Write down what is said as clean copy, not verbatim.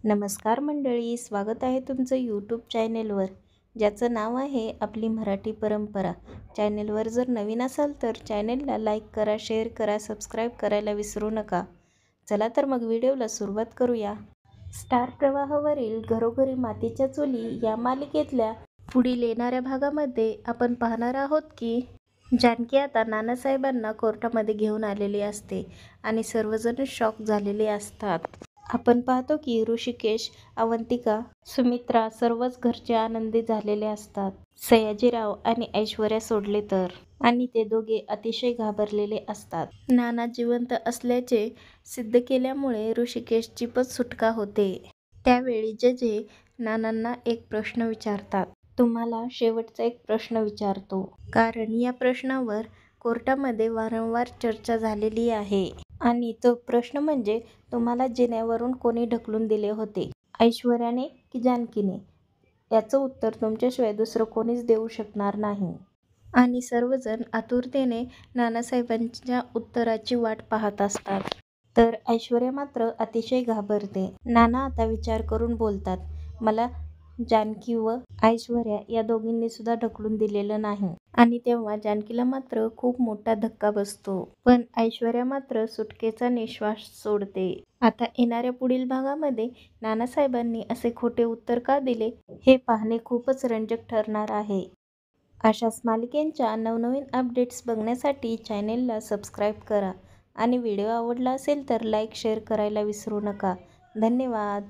नमस्कार मंडळी, स्वागत आहे तुमचं यूट्यूब चॅनेलवर, ज्याचं नाव आहे आपली मराठी परंपरा. चॅनेलवर जर नवीन असाल तर चॅनेलला लाईक करा, शेअर करा, सबस्क्राईब करायला विसरू नका. चला तर मग व्हिडिओला सुरुवात करूया. स्टार प्रवाहावरील घरोघरी मातीच्या चुली या मालिकेतल्या पुढील येणाऱ्या भागामध्ये आपण पाहणार आहोत की जानकी आता नानासाहेबांना कोर्टामध्ये घेऊन आलेली असते आणि सर्वजण शॉक झालेले असतात. आपण पाहतो की ऋषिकेश, अवंतिका, सुमित्रा सर्वच घरचे आनंदी झालेले असतात. सयाजीराव आणि ऐश्वर्या सोडले तर, आणि ते दोघे अतिशय घाबरलेले असतात. नाना जिवंत असल्याचे सिद्ध केल्यामुळे ऋषिकेशची पण सुटका होते. त्यावेळी जजे नानांना एक प्रश्न विचारतात. तुम्हाला शेवटचा एक प्रश्न विचारतो, कारण या प्रश्नावर कोर्टामध्ये वारंवार चर्चा झालेली आहे. आणि तो प्रश्न म्हणजे, तुम्हाला जिन्यावरून कोणी ढकलून दिले होते, ऐश्वर्याने की जानकीने? याचं उत्तर तुमच्याशिवाय दुसरं कोणीच देऊ शकणार नाही. आणि सर्वजण आतुरतेने नानासाहेबांच्या उत्तराची वाट पाहत असतात. तर ऐश्वर्या मात्र अतिशय घाबरते. नाना आता विचार करून बोलतात, मला जानकी व ऐश्वर्या या दोघींनी सुद्धा ढकलून दिलेलं नाही. आणि तेव्हा जानकीला मात्र खूप मोठा धक्का बसतो, पण ऐश्वर्या मात्र सुटकेचा निश्वास सोडते. आता येणाऱ्या पुढील भागामध्ये नानासाहेबांनी असे खोटे उत्तर का दिले हे पाहणे खूपच रंजक ठरणार आहे. अशाच मालिकेंच्या नवनवीन अपडेट्स बघण्यासाठी चॅनेलला सबस्क्राईब करा आणि व्हिडिओ आवडला असेल तर लाईक शेअर करायला विसरू नका. धन्यवाद.